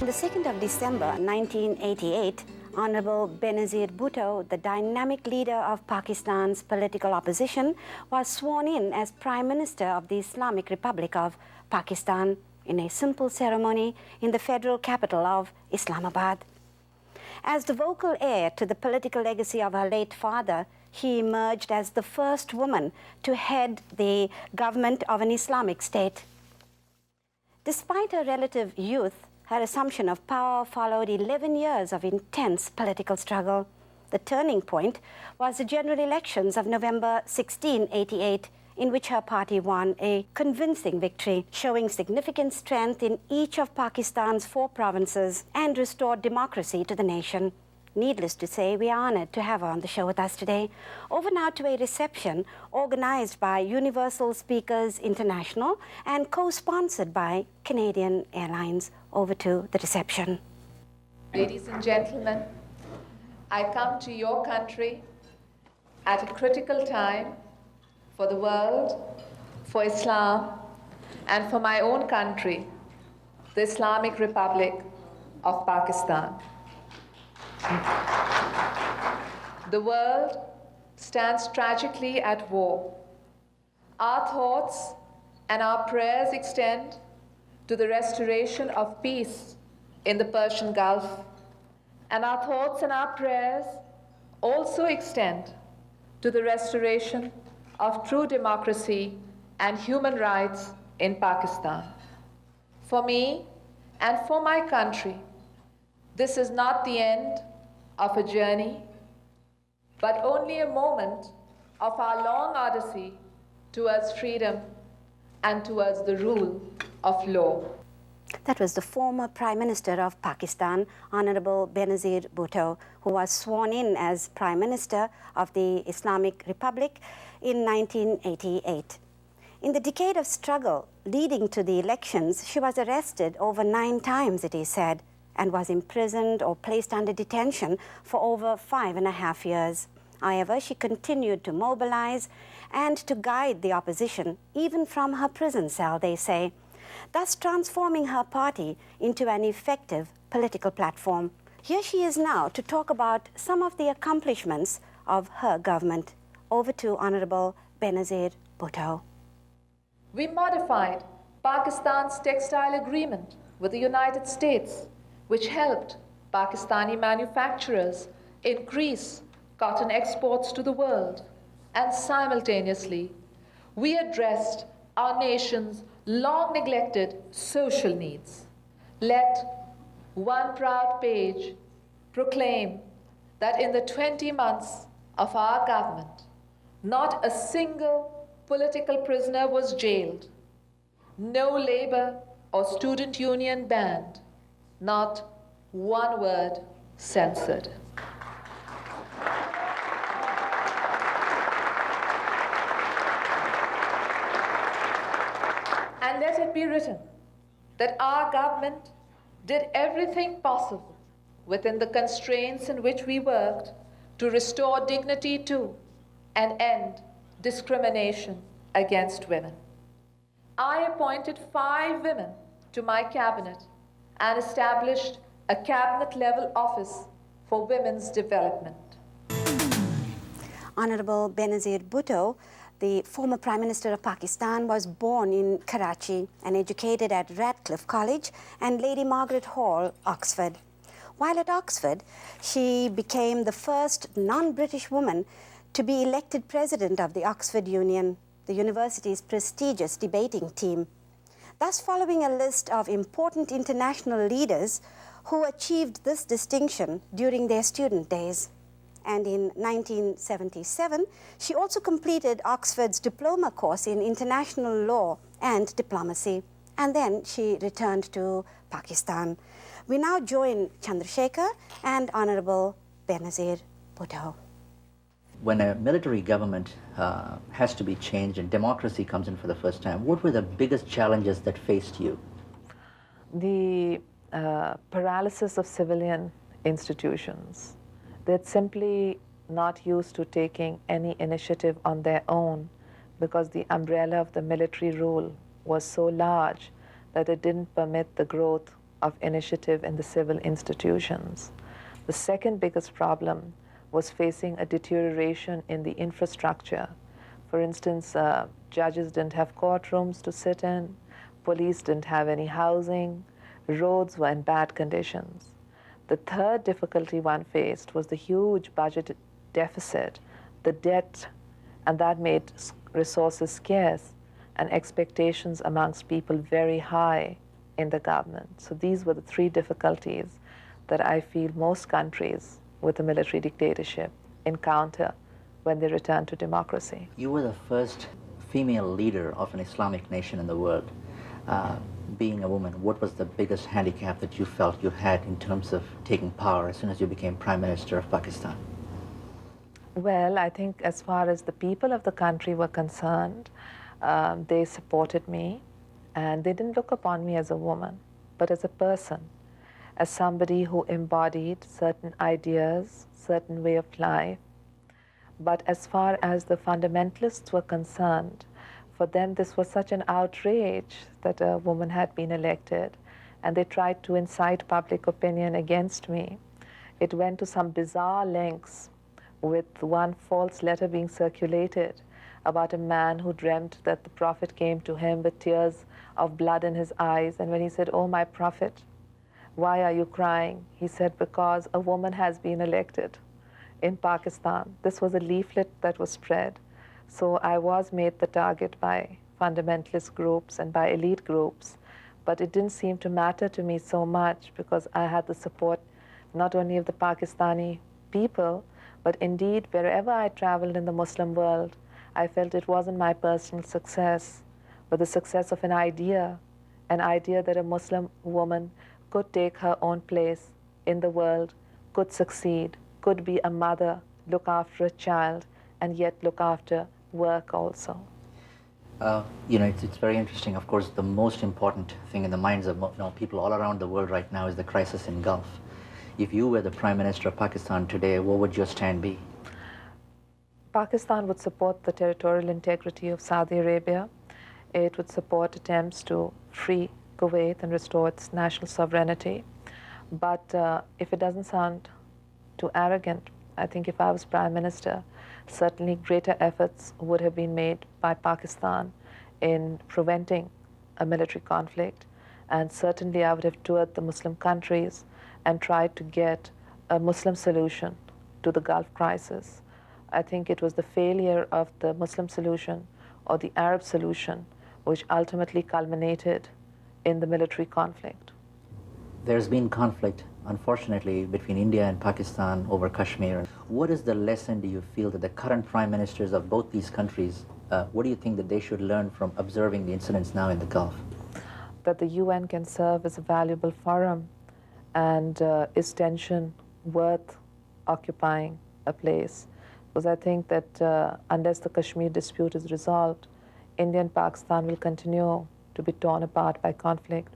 the 2nd of December 1988, Honorable Benazir Bhutto, the dynamic leader of Pakistan's political opposition, was sworn in as Prime Minister of the Islamic Republic of Pakistan in a simple ceremony in the federal capital of Islamabad. As the vocal heir to the political legacy of her late father, he emerged as the first woman to head the government of an Islamic state. Despite her relative youth, her assumption of power followed 11 years of intense political struggle. The turning point was the general elections of November 1688, in which her party won a convincing victory, showing significant strength in each of Pakistan's 4 provinces and restored democracy to the nation. Needless to say, we are honored to have her on the show with us today. Over now to a reception organized by Universal Speakers International and co-sponsored by Canadian Airlines. Over to the reception. Ladies and gentlemen, I come to your country at a critical time for the world, for Islam, and for my own country, the Islamic Republic of Pakistan. The world stands tragically at war. Our thoughts and our prayers extend to the restoration of peace in the Persian Gulf. And our thoughts and our prayers also extend to the restoration of true democracy and human rights in Pakistan. For me and for my country, this is not the end of a journey, but only a moment of our long odyssey towards freedom and towards the rule of law. That was the former Prime Minister of Pakistan, Honorable Benazir Bhutto, who was sworn in as Prime Minister of the Islamic Republic in 1988. In the decade of struggle leading to the elections, she was arrested over 9 times, it is said, and was imprisoned or placed under detention for over 5.5 years. However, she continued to mobilize and to guide the opposition, even from her prison cell, they say, thus transforming her party into an effective political platform. Here she is now to talk about some of the accomplishments of her government. Over to Honorable Benazir Bhutto. We modified Pakistan's textile agreement with the United States, which helped Pakistani manufacturers increase cotton exports to the world. And simultaneously, we addressed our nation's long-neglected social needs. Let one proud page proclaim that in the 20 months of our government, not a single political prisoner was jailed, no labor or student union banned, not one word censored. And let it be written that our government did everything possible within the constraints in which we worked to restore dignity to and end discrimination against women. I appointed 5 women to my cabinet and established a cabinet-level office for women's development. Honorable Benazir Bhutto, the former Prime Minister of Pakistan, was born in Karachi and educated at Radcliffe College and Lady Margaret Hall, Oxford. While at Oxford, she became the first non-British woman to be elected president of the Oxford Union, the university's prestigious debating team, thus following a list of important international leaders who achieved this distinction during their student days. And in 1977, she also completed Oxford's diploma course in international law and diplomacy, and then she returned to Pakistan. We now join Chandrasekhar and Honorable Benazir Bhutto. When a military government has to be changed and democracy comes in for the first time, what were the biggest challenges that faced you? The paralysis of civilian institutions. They're simply not used to taking any initiative on their own because the umbrella of the military rule was so large that it didn't permit the growth of initiative in the civil institutions. The second biggest problem was facing a deterioration in the infrastructure. For instance, judges didn't have courtrooms to sit in, police didn't have any housing, roads were in bad conditions. The third difficulty one faced was the huge budget deficit, the debt, and that made resources scarce and expectations amongst people very high in the government. So these were the three difficulties that I feel most countries with a military dictatorship encounter when they return to democracy. You were the first female leader of an Islamic nation in the world. Being a woman, what was the biggest handicap that you felt you had in terms of taking power as soon as you became Prime Minister of Pakistan? Well, I think as far as the people of the country were concerned, they supported me, and they didn't look upon me as a woman, but as a person, as somebody who embodied certain ideas, certain way of life. But as far as the fundamentalists were concerned, for them this was such an outrage that a woman had been elected, and they tried to incite public opinion against me. It went to some bizarre lengths, with one false letter being circulated about a man who dreamt that the Prophet came to him with tears of blood in his eyes, and when he said, "Oh, my Prophet, why are you crying?" he said, "Because a woman has been elected in Pakistan." This was a leaflet that was spread. So I was made the target by fundamentalist groups and by elite groups, but it didn't seem to matter to me so much because I had the support not only of the Pakistani people, but indeed wherever I traveled in the Muslim world, I felt it wasn't my personal success, but the success of an idea that a Muslim woman could take her own place in the world, could succeed, could be a mother, look after a child, and yet look after work also. It's very interesting. Of course, the most important thing in the minds of people all around the world right now is the crisis in Gulf. If you were the Prime Minister of Pakistan today, what would your stand be? Pakistan would support the territorial integrity of Saudi Arabia. It would support attempts to free Kuwait and restore its national sovereignty. But if it doesn't sound too arrogant, I think if I was Prime Minister, certainly greater efforts would have been made by Pakistan in preventing a military conflict. And certainly I would have toured the Muslim countries and tried to get a Muslim solution to the Gulf crisis. I think it was the failure of the Muslim solution or the Arab solution which ultimately culminated in the military conflict. There's been conflict, unfortunately, between India and Pakistan over Kashmir. What is the lesson do you feel that the current prime ministers of both these countries, what do you think that they should learn from observing the incidents now in the Gulf? That the UN can serve as a valuable forum, and is tension worth occupying a place? Because I think that unless the Kashmir dispute is resolved, India and Pakistan will continue to be torn apart by conflict.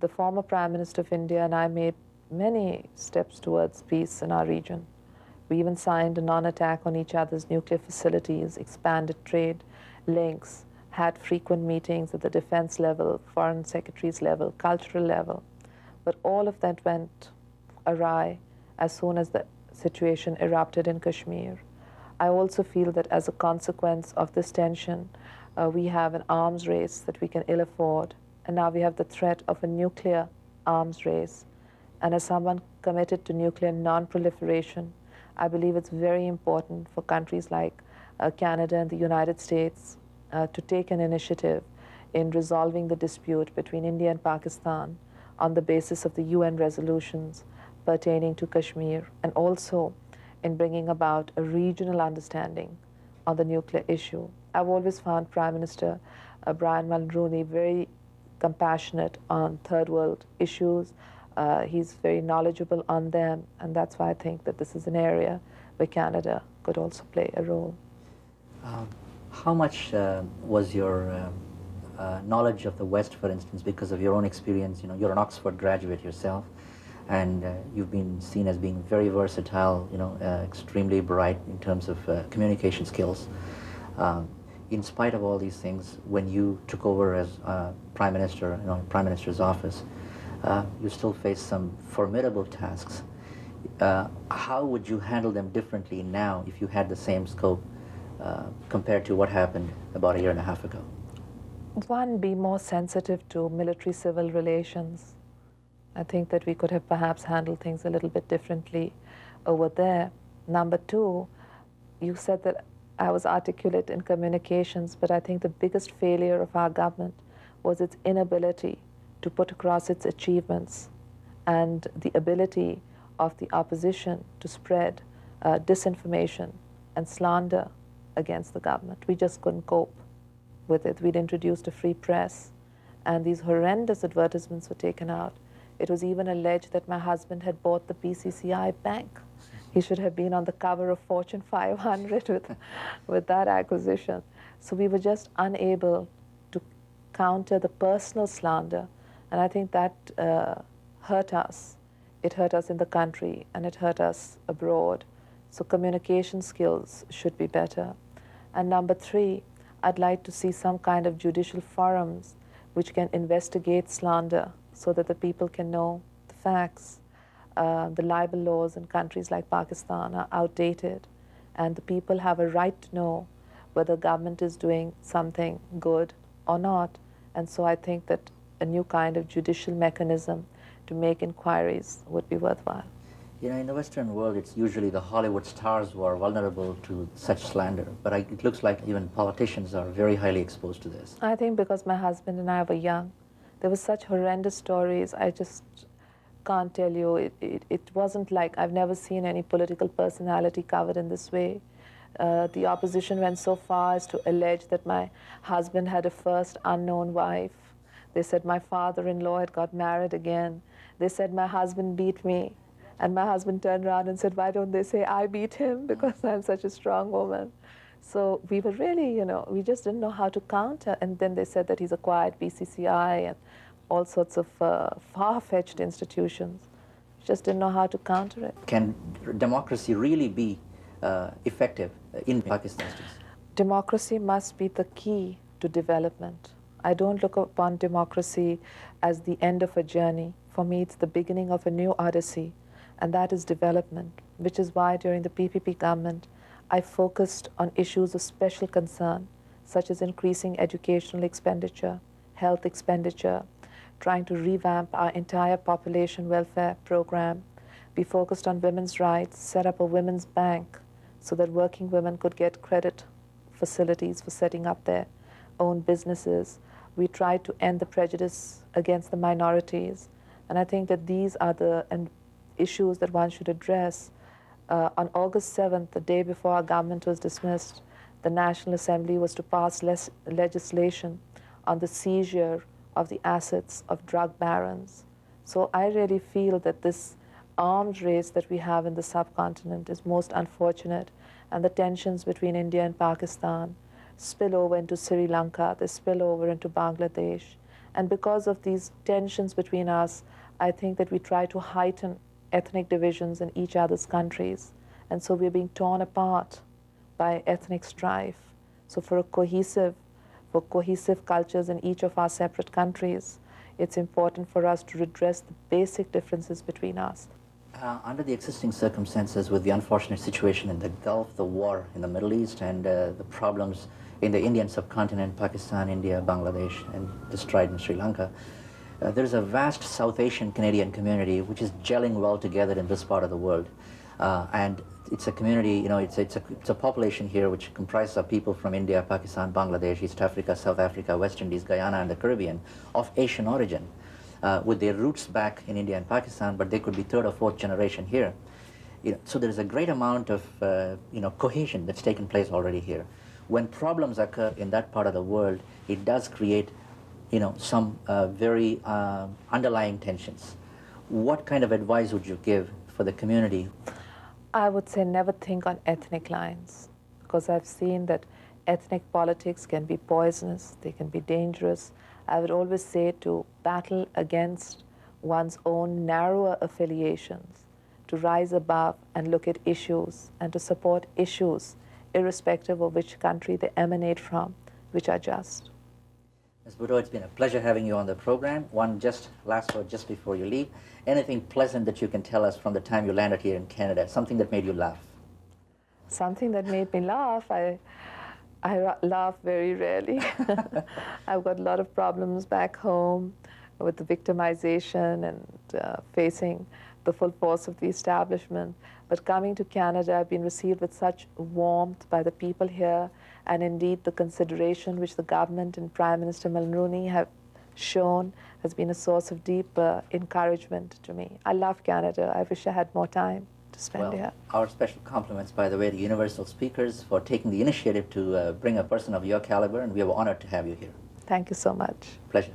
The former Prime Minister of India and I made many steps towards peace in our region. We even signed a non-attack on each other's nuclear facilities, expanded trade links, had frequent meetings at the defense level, foreign secretaries level, cultural level. But all of that went awry as soon as the situation erupted in Kashmir. I also feel that as a consequence of this tension, we have an arms race that we can ill afford, and now we have the threat of a nuclear arms race. And as someone committed to nuclear non-proliferation, I believe it's very important for countries like Canada and the United States to take an initiative in resolving the dispute between India and Pakistan on the basis of the UN resolutions pertaining to Kashmir, and also in bringing about a regional understanding on the nuclear issue. I've always found Prime Minister Brian Mulroney very compassionate on third world issues. He's very knowledgeable on them, and that's why I think that this is an area where Canada could also play a role. How much was your knowledge of the West, for instance, because of your own experience? You're an Oxford graduate yourself, and you've been seen as being very versatile, extremely bright in terms of communication skills. In spite of all these things, when you took over as Prime Minister, Prime Minister's office, You still face some formidable tasks. How would you handle them differently now if you had the same scope compared to what happened about a year and a half ago? One, be more sensitive to military-civil relations. I think that we could have perhaps handled things a little bit differently over there. Number two, you said that I was articulate in communications, but I think the biggest failure of our government was its inability to put across its achievements and the ability of the opposition to spread disinformation and slander against the government. We just couldn't cope with it. We'd introduced a free press, and these horrendous advertisements were taken out. It was even alleged that my husband had bought the BCCI bank. He should have been on the cover of Fortune 500 with that acquisition. So we were just unable to counter the personal slander, and I think that hurt us. It hurt us in the country, and it hurt us abroad. So communication skills should be better. And number three, I'd like to see some kind of judicial forums which can investigate slander so that the people can know the facts. The libel laws in countries like Pakistan are outdated, and the people have a right to know whether government is doing something good or not. And so I think that a new kind of judicial mechanism to make inquiries would be worthwhile. You know, in the Western world, it's usually the Hollywood stars who are vulnerable to such slander, but it looks like even politicians are very highly exposed to this. I think because my husband and I were young, there were such horrendous stories. I just can't tell you. It wasn't like, I've never seen any political personality covered in this way. The opposition went so far as to allege that my husband had a first unknown wife. They said my father-in-law had got married again. They said my husband beat me. And my husband turned around and said, why don't they say I beat him because I'm such a strong woman? So we were really, we just didn't know how to counter. And then they said that he's acquired BCCI and all sorts of far-fetched institutions. We just didn't know how to counter it. Can democracy really be effective in Pakistan? Democracy must be the key to development. I don't look upon democracy as the end of a journey. For me, it's the beginning of a new odyssey. And that is development, which is why during the PPP government, I focused on issues of special concern, such as increasing educational expenditure, health expenditure, trying to revamp our entire population welfare program. We focused on women's rights, set up a women's bank so that working women could get credit facilities for setting up their own businesses. We tried to end the prejudice against the minorities. And I think that these are the issues that one should address. On August 7th, the day before our government was dismissed, the National Assembly was to pass legislation on the seizure of the assets of drug barons. So I really feel that this arms race that we have in the subcontinent is most unfortunate, and the tensions between India and Pakistan spill over into Sri Lanka, they spill over into Bangladesh. And because of these tensions between us, I think that we try to heighten ethnic divisions in each other's countries. And so we're being torn apart by ethnic strife. So for cohesive cultures in each of our separate countries, it's important for us to redress the basic differences between us. Under the existing circumstances, with the unfortunate situation in the Gulf, the war in the Middle East, and the problems in the Indian subcontinent, Pakistan, India, Bangladesh, and the strife in Sri Lanka, there's a vast South Asian Canadian community which is gelling well together in this part of the world. And it's a community, it's a population here which comprises of people from India, Pakistan, Bangladesh, East Africa, South Africa, West Indies, Guyana, and the Caribbean, of Asian origin, with their roots back in India and Pakistan, but they could be third or fourth generation here. So there's a great amount of cohesion that's taken place already here. When problems occur in that part of the world, it does create some very underlying tensions. What kind of advice would you give for the community? I would say never think on ethnic lines, because I've seen that ethnic politics can be poisonous, they can be dangerous. I would always say to battle against one's own narrower affiliations, to rise above and look at issues, and to support issues, irrespective of which country they emanate from, which are just. Ms. Bhutto, it's been a pleasure having you on the program. One last word just before you leave. Anything pleasant that you can tell us from the time you landed here in Canada, something that made you laugh? Something that made me laugh, I laugh very rarely. I've got a lot of problems back home with the victimization and facing the full force of the establishment. But coming to Canada, I've been received with such warmth by the people here, and indeed the consideration which the government and Prime Minister Mulroney have shown has been a source of deep encouragement to me. I love Canada. I wish I had more time to spend here. Our special compliments, by the way, to Universal Speakers for taking the initiative to bring a person of your caliber, and we are honored to have you here. Thank you so much. Pleasure.